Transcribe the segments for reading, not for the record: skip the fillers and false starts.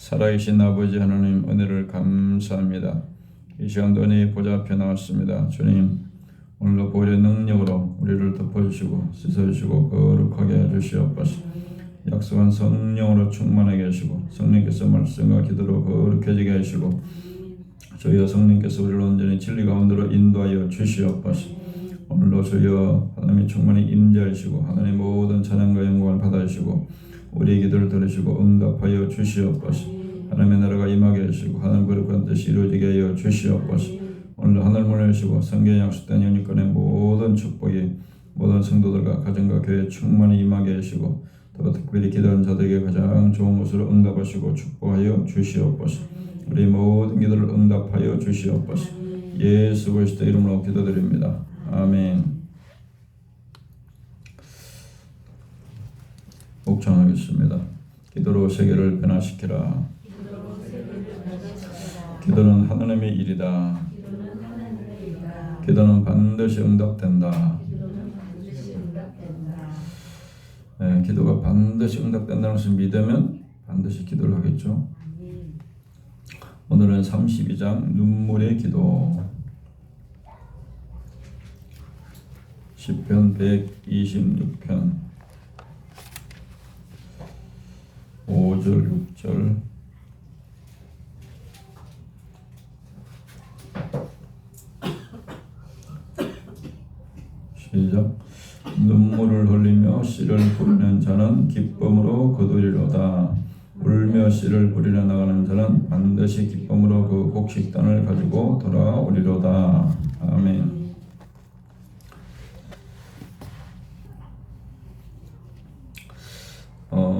살아계신 아버지 하나님 은혜를 감사합니다. 이 시간도 은혜의 보좌 앞에 나왔습니다. 주님, 오늘도 보혈의 능력으로 우리를 덮어주시고 씻어주시고 거룩하게 해주시옵소서. 약속한 성령으로 충만하게 하시고 성령께서 말씀과 기도로 거룩해지게 하시고 주여 성령께서 우리를 온전히 진리 가운데로 인도하여 주시옵소서. 오늘도 주여 하나님의 충만히 임재하시고 하나님의 모든 찬양과 영광을 받아주시고 우리의 기도를 들으시고 응답하여 주시옵소서. 하나님의 나라가 임하게 하시고 하나님 거룩한 뜻이 이루어지게 하여 주시옵소서. 오늘도 하늘 문을 여시고 성경에 약속된 영육간의 모든 축복이 모든 성도들과 가정과 교회에 충만히 임하게 하시고 또 특별히 기도하는 자들에게 가장 좋은 것으로 응답하시고 축복하여 주시옵소서. 우리 모든 기도를 응답하여 주시옵소서. 예수 그리스도 이름으로 기도드립니다. 아멘. 묵상하겠습니다. 기도로 세계를 변화시키라. 기도는 하나님의 일이다. 기도는 반드시 응답된다. 기도가 반드시 응답된다는 것을 믿으면 반드시 기도를 하겠죠. 오늘은 32장 눈물의 기도. 시편 126편 5절 6절 시작. 눈물을 흘리며 씨를 뿌리는 자는 기쁨으로 거두리로다. 울며 씨를 뿌리러 나가는 자는 반드시 기쁨으로 그 곡식단을 가지고 돌아오리로다. 아멘.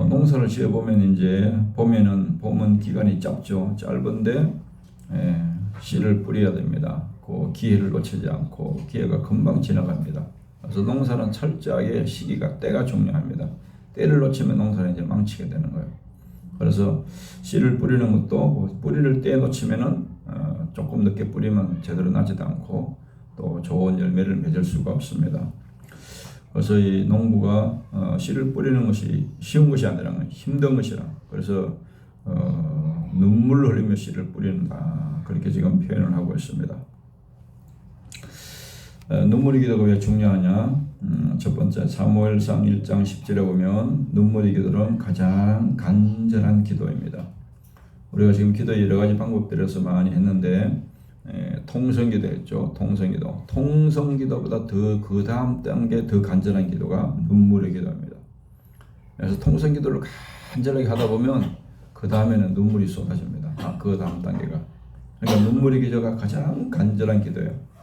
농사를 지어보면 이제 봄은 기간이 짧죠. 짧은데 씨를 뿌려야 됩니다. 그 기회를 놓치지 않고 기회가 금방 지나갑니다. 그래서 농사는 철저하게 시기가 때가 중요합니다. 때를 놓치면 농사는 이제 망치게 되는 거예요. 그래서 씨를 뿌리는 것도 뿌리를 때 놓치면은 조금 늦게 뿌리면 제대로 나지도 않고 또 좋은 열매를 맺을 수가 없습니다. 그래서 이 농부가 씨를 뿌리는 것이 쉬운 것이 아니라 힘든 것이라. 그래서 눈물을 흘리며 씨를 뿌린다. 그렇게 지금 표현을 하고 있습니다. 눈물의 기도가 왜 중요하냐? 첫 번째 사무엘상 1장 10절에 보면 눈물의 기도는 가장 간절한 기도입니다. 우리가 지금 기도 여러 가지 방법들에서 많이 했는데 통성기도 했죠. 통성기도보다 더 그 다음 단계 더 간절한 기도가 눈물의 기도입니다. 그래서 통성기도를 간절하게 하다 보면 그 다음에는 눈물이 쏟아집니다. 그 다음 단계가. 그러니까 눈물의 기도가 가장 간절한 기도예요.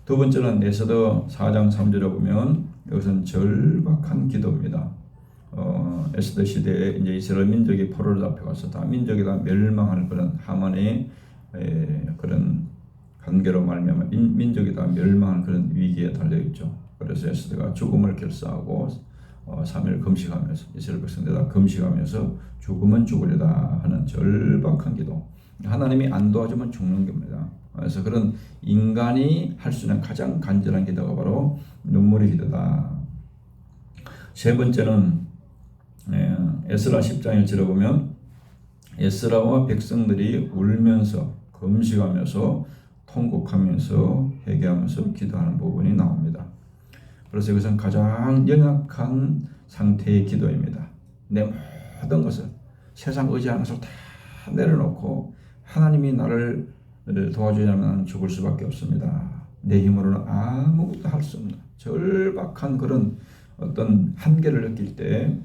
두 번째는 에스더 4장 3절에 보면 이것은 절박한 기도입니다. 에스더 시대에 이제 이스라엘 민족이 포로를 잡혀가서 다 민족이 다 멸망하는 그런 하만의 그런 관계로 말미암아 민족이 다 멸망하는 그런 위기에 달려 있죠. 그래서 에스더가 죽음을 결사하고 3일 금식하면서 이스라엘 백성들 다 금식하면서 죽으면 죽으리다 하는 절박한 기도. 하나님이 안 도와주면 죽는 겁니다. 그래서 그런 인간이 할 수 있는 가장 간절한 기도가 바로 눈물의 기도다. 세 번째는 에스라 10장 1절에 보면 에스라와 백성들이 울면서 금식하면서 통곡하면서 회개하면서 기도하는 부분이 나옵니다. 그래서 이것은 가장 연약한 상태의 기도입니다. 내 모든 것을 세상 의지하는 것을 다 내려놓고 하나님이 나를 도와주냐면 나는 죽을 수밖에 없습니다. 내 힘으로는 아무것도 할 수 없는 절박한 그런 어떤 한계를 느낄 때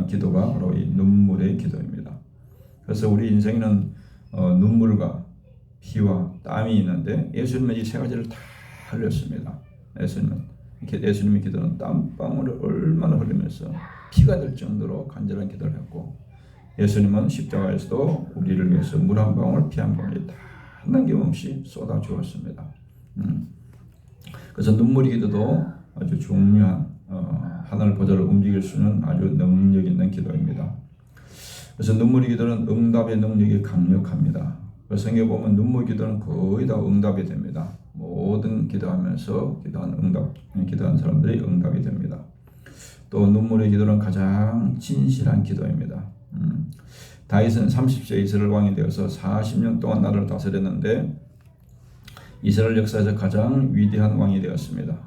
기도가 바로 이 눈물의 기도입니다. 그래서 우리 인생에는 눈물과 피와 땀이 있는데 예수님은 이 세 가지를 다 흘렸습니다. 예수님의 기도는 땀방울을 얼마나 흘리면서 피가 될 정도로 간절한 기도를 했고 예수님은 십자가에서도 우리를 위해서 물 한 방울 피 한 방울이 다 남김없이 쏟아 주었습니다. 그래서 눈물의 기도도 아주 중요한 하늘 보좌를 움직일 수 있는 아주 능력 있는 기도입니다. 그래서 눈물의 기도는 응답의 능력이 강력합니다. 그래서 성경에 보면 눈물 기도는 거의 다 응답이 됩니다. 모든 기도하면서 기도한 사람들이 응답이 됩니다. 또 눈물의 기도는 가장 진실한 기도입니다. 다윗은 30세 이스라엘 왕이 되어서 40년 동안 나라를 다스렸는데 이스라엘 역사에서 가장 위대한 왕이 되었습니다.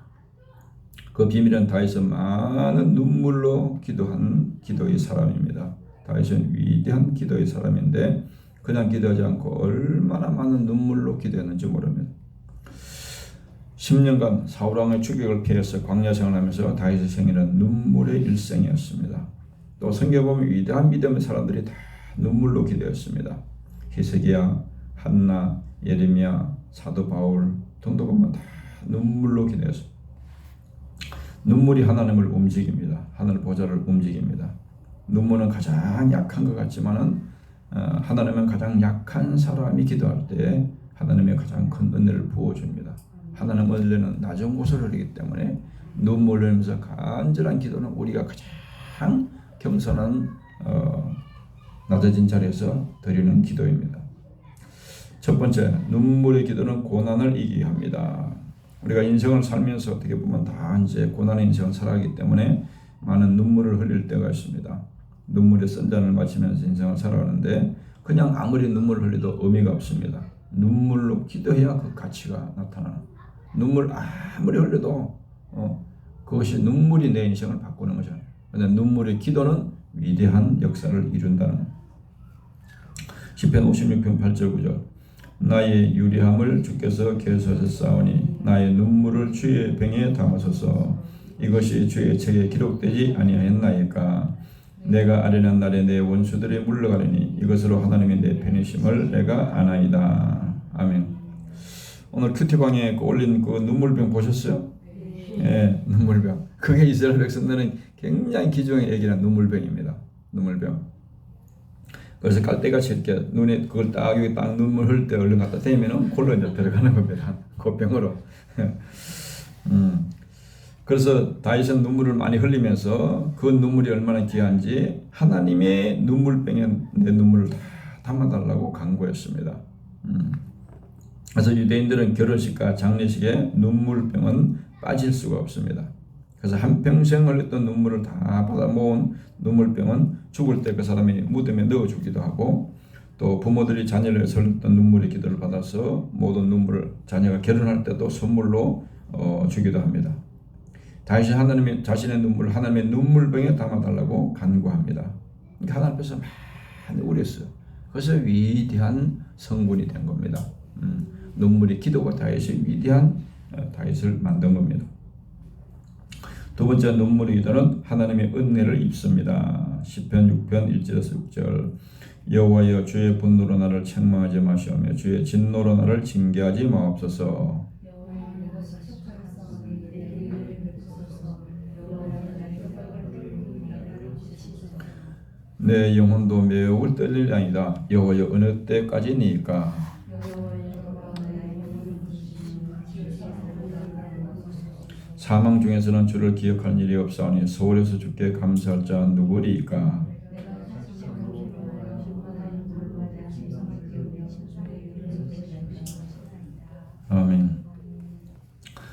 그 비밀은 다윗은 많은 눈물로 기도한 기도의 사람입니다. 다윗은 위대한 기도의 사람인데 그냥 기도하지 않고 얼마나 많은 눈물로 기도했는지 모릅니다. 10년간 사울왕의 추격을 피해서 광야 생활하면서 다윗의 생애는 눈물의 일생이었습니다. 또 성경에 보면 위대한 믿음의 사람들이 다 눈물로 기도했습니다. 히스기야, 한나, 예레미야, 사도 바울 등도 보면 다 눈물로 기도했습니다. 눈물이 하나님을 움직입니다. 하늘 보좌를 움직입니다. 눈물은 가장 약한 것 같지만은 하나님은 가장 약한 사람이 기도할 때 하나님의 가장 큰 은혜를 부어줍니다. 하나님 은혜는 낮은 곳을 흐르기 때문에 눈물 흘리면서 간절한 기도는 우리가 가장 겸손한 낮아진 자리에서 드리는 기도입니다. 첫 번째, 눈물의 기도는 고난을 이기게 합니다. 우리가 인생을 살면서 어떻게 보면 다 이제 고난의 인생을 살아가기 때문에 많은 눈물을 흘릴 때가 있습니다. 눈물의 쓴잔을 마시면서 인생을 살아가는데 그냥 아무리 눈물을 흘려도 의미가 없습니다. 눈물로 기도해야 그 가치가 나타나는. 눈물 아무리 흘려도 그것이 눈물이 내 인생을 바꾸는 거잖아요. 그런데 눈물의 기도는 위대한 역사를 이룬다는. 시편 56편 8절 9절 나의 유리함을 주께서 계수하셨사오니 나의 눈물을 주의 병에 담으소서. 이것이 주의 책에 기록되지 아니하였나이까. 내가 아련한 날에 내 원수들이 물러가리니 이것으로 하나님의 내 편이심을 내가 아나이다. 아멘. 오늘 큐티방에 올린 그 눈물병 보셨어요? 예, 눈물병. 그게 이스라엘 백성들은 굉장히 기종의 얘기는 눈물병입니다. 눈물병. 그래서 깔때같이 이렇게 눈에 그걸 딱 여기 딱 눈물 흘릴 때 얼른 갖다 대면은 골로 이제 들어가는 겁니다. 그 병으로. 그래서 다윗은 눈물을 많이 흘리면서 그 눈물이 얼마나 귀한지 하나님의 눈물병에 내 눈물을 다 담아달라고 간구했습니다. 그래서 유대인들은 결혼식과 장례식에 눈물병은 빠질 수가 없습니다. 그래서 한평생 흘렸던 눈물을 다 받아 모은 눈물병은 죽을 때 그 사람이 무덤에 넣어주기도 하고 또 부모들이 자녀를 위해서 흘렸던 눈물의 기도를 받아서 모든 눈물을 자녀가 결혼할 때도 선물로 주기도 합니다. 다윗이 하나님의 자신의 눈물을 하나님의 눈물병에 담아달라고 간구합니다. 그러니까 하나님 앞에서 많이 울었어요. 그래서 위대한 성군이 된 겁니다. 눈물의 기도가 다윗이 위대한 다윗을 만든 겁니다. 두 번째 눈물의 기도는 하나님의 은혜를 입습니다. 시편 6편 1절에서 6절 여호와여 주의 분노로 나를 책망하지 마시오며 주의 진노로 나를 징계하지 마옵소서. 내 영혼도 매우 떨릴 아니다. 여호와여 어느 때까지니까. 사망 중에서는 주를 기억할 일이 없사오니 서울에서 주께 감사할 자 누구리이까. 아멘.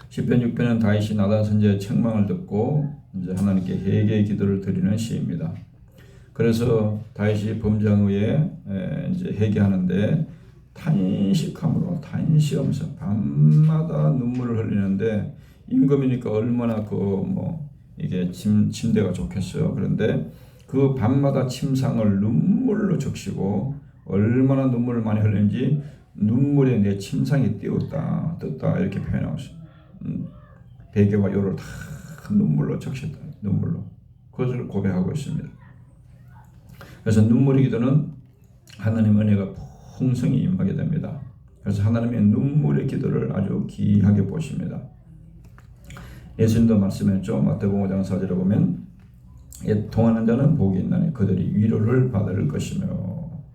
시편 6편은 다윗이 나단 선지자의 책망을 듣고 이제 하나님께 회개의 기도를 드리는 시입니다. 그래서 다윗이 범죄한 후에 이제 회개하는데 탄식하면서 밤마다 눈물을 흘리는데 임금이니까 얼마나 이게 침대가 좋겠어요. 그런데 그 밤마다 침상을 눈물로 적시고 얼마나 눈물을 많이 흘리는지 눈물에 내 침상이 띄었다 떴다 이렇게 표현하고 있어요. 베개와 요를 다 눈물로 적셨다. 눈물로. 그것을 고백하고 있습니다. 그래서 눈물의 기도는 하나님 은혜가 풍성히 임하게 됩니다. 그래서 하나님의 눈물의 기도를 아주 귀하게 보십니다. 예수님도 말씀했죠. 마태복음 5장 4절에 보면 애통하는 자는 복이 있나니 그들이 위로를 받을 것이며.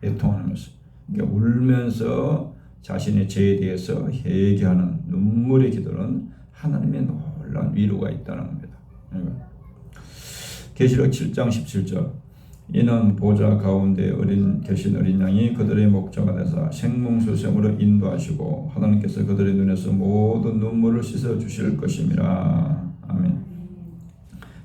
애통하면서 그러니까 울면서 자신의 죄에 대해서 회개하는 눈물의 기도는 하나님의 놀라운 위로가 있다는 겁니다. 계시록 7장 17절 이는 보좌 가운데 계신 어린 양이 그들의 목자가 되사 생명수생으로 인도하시고 하나님께서 그들의 눈에서 모든 눈물을 씻어 주실 것임이라. 아멘.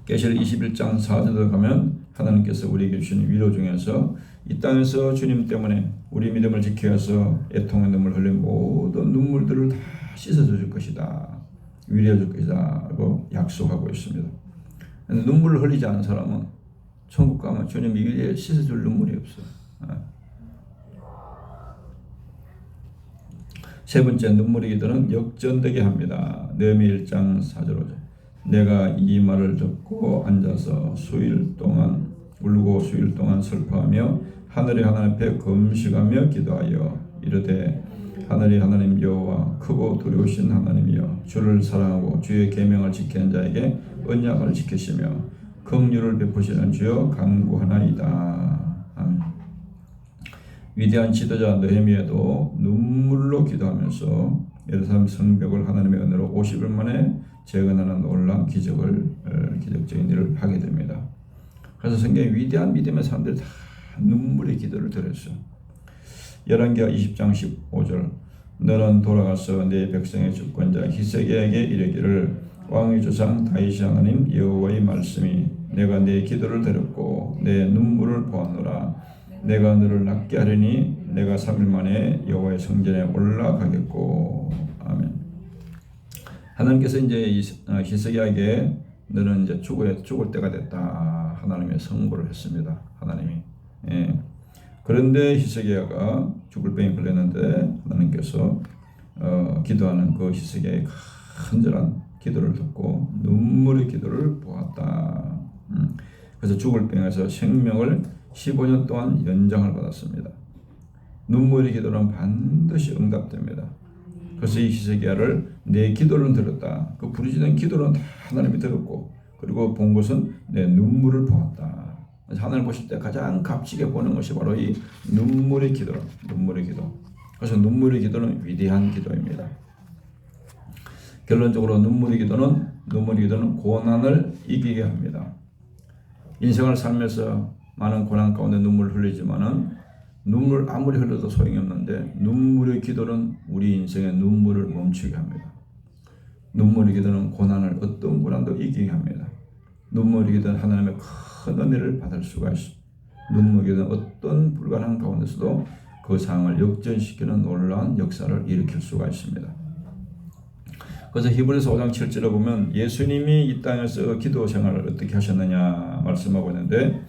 계시록 21장 4절에 가면 하나님께서 우리에게 주시는 위로 중에서 이 땅에서 주님 때문에 우리 믿음을 지키기 위해서 애통의 눈물 흘린 모든 눈물들을 다 씻어줄 것이다. 위로해 줄 것이다. 라고 약속하고 있습니다. 눈물을 흘리지 않은 사람은 천국 가면 주님이 위로해 씻어줄 눈물이 없어. 세 번째, 눈물의 기도는 역전되게 합니다. 느헤미야 1장 4절 5절. 내가 이 말을 듣고 앉아서 수일 동안 울고 수일 동안 슬퍼하며 하늘의 하나님 앞에 금식하며 기도하여 이르되 하늘의 하나님 여호와 크고 두려우신 하나님이여 주를 사랑하고 주의 계명을 지키는 자에게 언약을 지키시며 긍휼을 베푸시는 주여 간구하나이다. 아멘. 위대한 지도자 느헤미야도 눈물로 기도하면서 예루살렘 성벽을 하나님의 은혜로 50일 만에 재건하는 놀라운 기적적인 일을 하게 됩니다. 그래서 성경에 위대한 믿음의 사람들이 다 눈물의 기도를 드렸어요. 열왕기하 20장 15절. 너는 돌아가서 내 백성의 주권자 히스기야에게 이르기를 왕의 조상 다윗의 하나님 여호와의 말씀이 내가 내 기도를 들었고 내 눈물을 보았노라. 내가 너를 낫게 하리니 내가 3일 만에 여호와의 성전에 올라가겠고. 아멘. 하나님께서 이제 히스기야에게 너는 이제 죽을 때가 됐다. 하나님의 선고를 했습니다. 하나님이. 예. 그런데 히스기야가 죽을 병에 걸렸는데 하나님께서 기도하는 그 히스기야의 간절한 기도를 듣고 눈물의 기도를 보았다. 그래서 죽을 병에서 생명을 15년 동안 연장을 받았습니다. 눈물의 기도는 반드시 응답됩니다. 그래서 이 히스기야를 내 기도를 들었다. 그 부르짖는 기도는 다 하나님이 들었고 그리고 본 것은 내 눈물을 보았다. 하나님 보실 때 가장 값지게 보는 것이 바로 이 눈물의 기도. 그래서 눈물의 기도는 위대한 기도입니다. 결론적으로 눈물의 기도는 고난을 이기게 합니다. 인생을 살면서 많은 고난 가운데 눈물을 흘리지만은 눈물 아무리 흘려도 소용이 없는데 눈물의 기도는 우리 인생의 눈물을 멈추게 합니다. 눈물의 기도는 고난을 어떤 고난도 이기게 합니다. 눈물의 기도는 하나님의 큰 은혜를 받을 수가 있습니다. 눈물의 기도는 어떤 불가능한 가운데서도 그 상황을 역전시키는 놀라운 역사를 일으킬 수가 있습니다. 그래서 히브리서 5장 7절에 보면 예수님이 이 땅에서 기도 생활을 어떻게 하셨느냐 말씀하고 있는데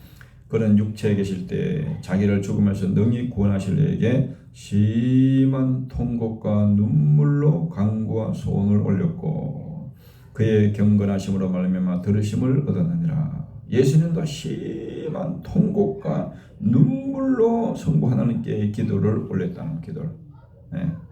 그는 육체에 계실 때 자기를 죽음에서 능히 구원하실 이에게 심한 통곡과 눈물로 간구와 소원을 올렸고 그의 경건하심으로 말미암아 들으심을 얻었느니라. 예수님도 심한 통곡과 눈물로 성부 하나님께 기도를 올렸다는 기도를.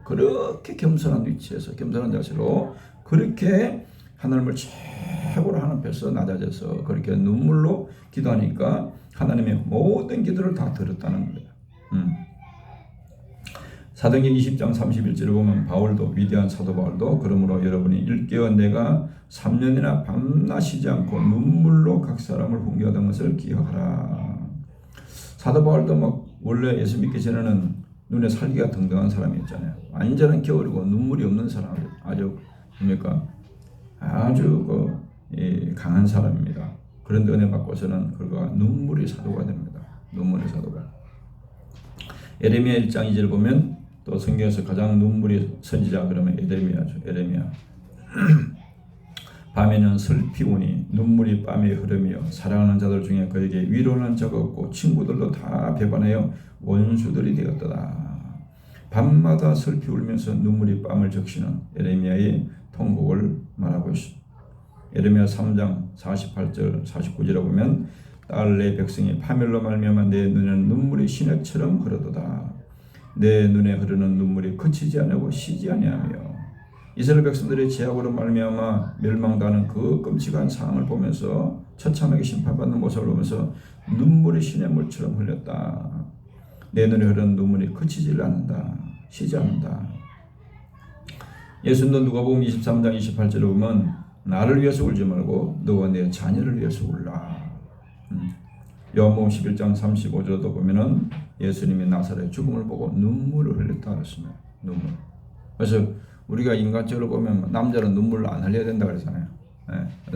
그렇게 겸손한 위치에서 겸손한 자세로 그렇게 하나님을 최고로 하나님 앞에서 낮아져서 그렇게 눈물로 기도하니까 하나님의 모든 기도를 다 들었다는 거예요. 사도행전 20장 31절에 보면 바울도 위대한 사도 바울도 그러므로 여러분이 일깨워 내가 3년이나 밤낮 쉬지 않고 눈물로 각 사람을 훈계하던 것을 기억하라. 사도 바울도 막 원래 예수 믿기 전에는 눈에 살기가 등등한 사람이었잖아요. 완전한 겨울이고 눈물이 없는 사람, 아주 강한 사람입니다. 그런데 은혜 받고서는 그가 눈물의 사도가 됩니다. 눈물의 사도가. 에레미야 1장 2절 보면 또 성경에서 가장 눈물이 선지자 그러면 에레미야죠. 에레미야. 밤에는 슬피 우니 눈물이 밤에 흐르며 사랑하는 자들 중에 그에게 위로는 적 없고 친구들도 다 배반하여 원수들이 되었더라. 밤마다 슬피 울면서 눈물이 밤을 적시는 에레미야의 통곡을 말하고 있습니다. 에레미야 3장 48절 49절에 보면 딸 내 백성이 파멸로 말미암아 내 눈에는 눈물이 시냇처럼 흐르도다. 내 눈에 흐르는 눈물이 그치지 않고 쉬지 아니하며 이스라엘 백성들의 죄악으로 말미암아 멸망당하는 그 끔찍한 상황을 보면서 처참하게 심판받는 모습을 보면서 눈물이 시냇물처럼 흘렸다. 내 눈에 흐르는 눈물이 그치질 않는다. 쉬지 않는다. 예수님도 누가복음 23장 28절에 보면 나를 위해서 울지 말고 너와 내 자녀를 위해서 울라. 요한복음 11장 35절도 보면은 예수님이 나사렛의 죽음을 보고 눈물을 흘렸다 그랬습니다. 눈물. 그래서 우리가 인간적으로 보면 남자는 눈물을 안 흘려야 된다 그러잖아요.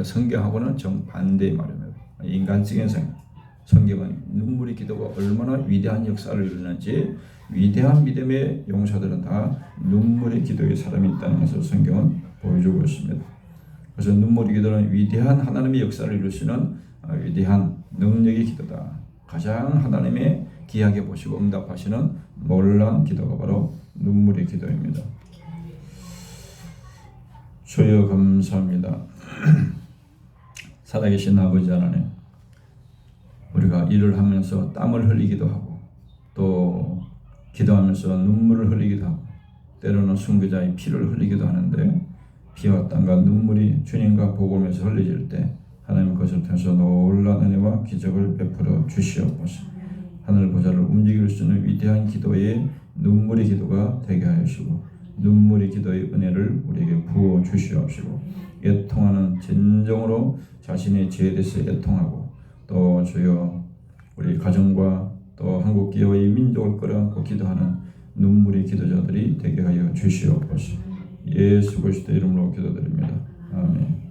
성경하고는 정반대의 말입니다. 인간적인 성. 성경은 눈물의 기도가 얼마나 위대한 역사를 이루는지, 위대한 믿음의 용사들은 다 눈물의 기도의 사람이 있다는 것을 성경은 보여주고 있습니다. 그래서 눈물의 기도는 위대한 하나님의 역사를 이루시는 위대한 능력의 기도다. 가장 하나님의 귀하게 보시고 응답하시는 놀라운 기도가 바로 눈물의 기도입니다. 주여 감사합니다. 살아계신 아버지 하나님, 우리가 일을 하면서 땀을 흘리기도 하고 또 기도하면서 눈물을 흘리기도 하고 때로는 순교자의 피를 흘리기도 하는데, 피와 땀과 눈물이 주님과 복음에서 흘려질 때 하나님 것을 통해서 놀라운 은혜와 기적을 베풀어 주시옵소서. 하늘 보좌를 움직일 수 있는 위대한 기도의 눈물의 기도가 되게 하시고 눈물의 기도의 은혜를 우리에게 부어 주시옵시고, 애통하는 진정으로 자신의 죄에 대해서 애통하고 또 주여 우리 가정과 또 한국 기업의 민족을 끌어안고 기도하는 눈물의 기도자들이 되게 하여 주시옵소서. 예수 그리스도 이름으로 기도드립니다. 아멘.